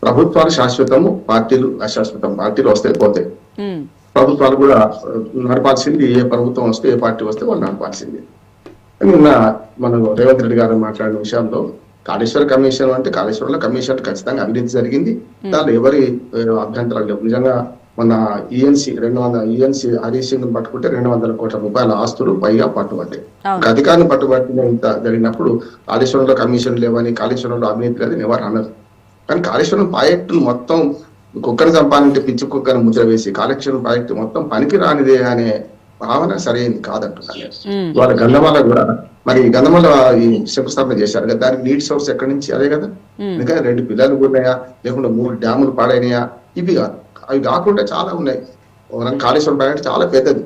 ప్రభుత్వాలు శాశ్వతము, పార్టీలు అశాశ్వతం. పార్టీలు వస్తే పోతాయి, ప్రభుత్వాలు కూడా నడపాల్సింది ఏ ప్రభుత్వం వస్తే, ఏ పార్టీ వస్తే వాళ్ళు నడపాల్సింది. నిన్న మనం రేవంత్ రెడ్డి గారు మాట్లాడిన విషయంలో కాళేశ్వర కమిషన్ అంటే కాళేశ్వరంలో కమిషన్ ఖచ్చితంగా అవినీతి జరిగింది, దాంట్లో ఎవరి అభ్యంతరాలు లేవు. నిజంగా మన ఈఎన్సీ ఈఎన్సీ హరీష్ సింగ్ పట్టుకుంటే 200 కోట్ల రూపాయల ఆస్తులు పైగా పట్టుబడ్డాయి. అధికారిని పట్టుబట్టిన ఇంత జరిగినప్పుడు కాళేశ్వరంలో కమిషన్ లేవని, కాళేశ్వరంలో అవినీతి లేదని ఎవరు అన్నారు. కానీ కాళేశ్వరం ప్రాజెక్టు మొత్తం కుక్కను చంపాలంటే పిచ్చి కుక్కను ముద్ర వేసి కాళేశ్వరం ప్రాజెక్టు మొత్తం పనికి రానిదే అనే భావన సరైనది కాదంటున్నారు. వాళ్ళ గంధమాల కూడా మరి గంధమాల ఈ శంకుస్థాపన చేశారు కదా, దానికి నీటి సోర్స్ ఎక్కడి నుంచి? అదే కదా. ఎందుకంటే 2 పిల్లలు ఉన్నాయా, లేకుండా 3 డ్యాములు పాడైనాయా? ఇవి కాదు, అవి కాకుండా చాలా ఉన్నాయి. కాళేశ్వరం ప్రాజెక్టు చాలా పెద్దది.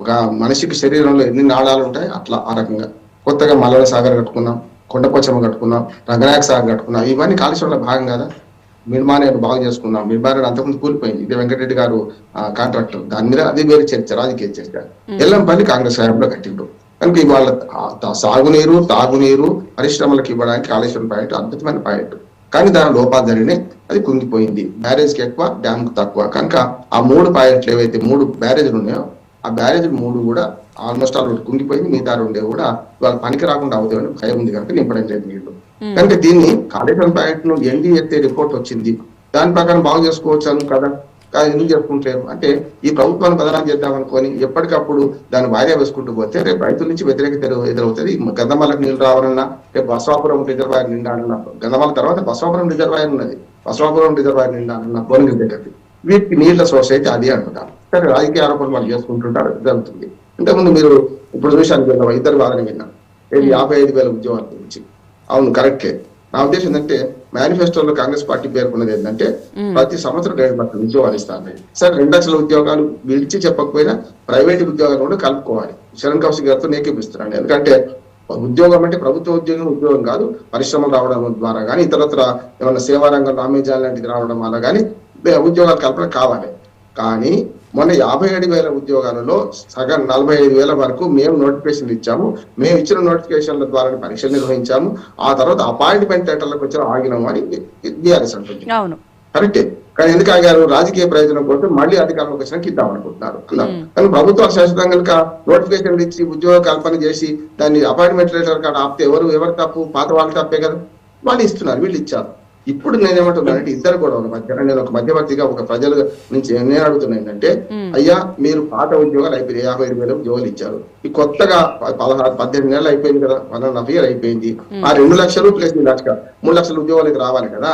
ఒక మనిషికి శరీరంలో ఎన్ని నాళాలు ఉంటాయి అట్లా ఆ రకంగా. కొత్తగా మల్లన సాగర్ కట్టుకున్నాం, కొండపోచమ్మ కట్టుకున్నాం, రంగనాయక సాగర్ కట్టుకున్నాం, ఇవన్నీ కాళేశ్వరంలో భాగం కదా. మిడ్మానేరు బాగు చేసుకున్నాం, మిడ్మానేరు అంతకుముందు కూలిపోయింది, ఇదే వెంకటరెడ్డి గారు కాంట్రాక్టర్, దాని మీద అది వేరే చర్చ, రాజకీయ చర్చ. ఎల్లంపల్లి కాంగ్రెస్ హయాంలో కట్టిండు కనుక ఇవాళ సాగునీరు, తాగునీరు, పరిశ్రమలకు ఇవ్వడానికి కాళేశ్వరం ప్రాజెక్టు అద్భుతమైన ప్రాజెక్టు. కానీ దాని లోపాలు జరిగినాయి, అది కుంగిపోయింది. బ్యారేజ్ కి ఎక్కువ, డ్యామ్ కు తక్కువ. కనుక ఆ 3 ప్రాజెక్టులు ఏవైతే 3 బ్యారేజ్లు ఉన్నాయో ఆ బ్యారేజ్ 3 కూడా ఆల్మోస్ట్ ఆల్ కుంగిపోయింది. మిగతా 2 కూడా ఇవాళ పనికి రాకుండా అవుతాయని భయం ఉంది కనుక నింపడం లేదు నీళ్లు. కనుక దీన్ని కాళేశ్వరం ప్రాజెక్టును ఎన్డీఎస్ఏ రిపోర్ట్ వచ్చింది, దాని ప్రకారం బాగు చేసుకోవచ్చు కదా. ఎందుకు చేసుకుంటారు అంటే ఈ ప్రభుత్వాన్ని బదనాం చేద్దాం అనుకొని ఎప్పటికప్పుడు దాన్ని వాయిదా వేసుకుంటూ పోతే రేపు రైతుల నుంచి వ్యతిరేకత ఎదురవుతుంది. గంధమాలకు నీళ్లు రావాలన్నా, రేపు బసవాపురం రిజర్వాయర్ నిండాలన్నా, గంధమాల తర్వాత బసవాపురం రిజర్వాయర్ ఉన్నది, బసవాపురం రిజర్వాయర్ నిండాలన్నా భువనగిరి దగ్గరికి, వీటికి నీళ్ల సోర్స్ అయితే అది అంటున్నారు. సరే, రాజకీయ ఆరోపణలు వాళ్ళు చేసుకుంటుంటారు, జరుగుతుంది. ఇంతకుముందు మీరు ఇప్పుడు చూశాను, ఇద్దరు వారిని విన్నారు, 55,000 ఉద్యోగాల గురించి. అవును, కరెక్టే. నా ఉద్దేశం ఏంటంటే మేనిఫెస్టోలో కాంగ్రెస్ పార్టీ పేర్కొన్నది ఏంటంటే ప్రతి సంవత్సరం 2 లక్షల ఉద్యోగాలు ఇస్తాను. సరే, 2 లక్షల ఉద్యోగాలు విడిచి చెప్పకపోయినా ప్రైవేట్ ఉద్యోగాలు కూడా కలుపుకోవాలి. శరణ్ కౌశిక్ గారితో నేర్పిస్తున్నాను. ఎందుకంటే ఉద్యోగం అంటే ప్రభుత్వ ఉద్యోగం కాదు, పరిశ్రమలు రావడం ద్వారా కానీ, ఇతరత్ర ఏమన్నా సేవా రంగంలో అమెజాన్ లాంటిది రావడం వల్ల కానీ ఉద్యోగాలు కల్పన కావాలి. కానీ మొన్న 57,000 ఉద్యోగాలలో సగం 45,000 వరకు మేము నోటిఫికేషన్లు ఇచ్చాము. మేము ఇచ్చిన నోటిఫికేషన్ల ద్వారా పరీక్షలు నిర్వహించాము. ఆ తర్వాత అపాయింట్మెంట్ లెటర్లకు వచ్చి ఆగినాము అని బీఆర్ఎస్ అంటుంది. కరెక్టే. కానీ ఎందుకు ఆగారు? రాజకీయ ప్రయోజనం కోసం మళ్ళీ అధికారంలోకి వచ్చినాక ఇద్దాం అనుకుంటున్నారు. కానీ ప్రభుత్వాలు శాశ్వతంగా కనుక నోటిఫికేషన్లు ఇచ్చి ఉద్యోగ కల్పన చేసి దాన్ని అపాయింట్మెంట్ లెటర్ కాడ ఆపితే ఎవరు తప్పు? పాత వాళ్ళు తప్పే కదా. వాళ్ళు ఇస్తున్నారు, వీళ్ళు ఇచ్చారు. ఇప్పుడు నేనేమంటున్నానంటే ఇద్దరు కూడా మధ్య, నేను ఒక మధ్యవర్తిగా ఒక ప్రజల నుంచి నేను అడుగుతున్నా ఏంటంటే, అయ్యా మీరు పాత ఉద్యోగాలు అయిపోయింది, 57,000 ఉద్యోగాలు ఇచ్చారు. ఈ కొత్తగా 18 నెలలు అయిపోయింది కదా, 1.5 year అయిపోయింది. ఆ 2 లక్షలు ప్లస్ 1 లక్ష 3 లక్షల ఉద్యోగాలు రావాలి కదా.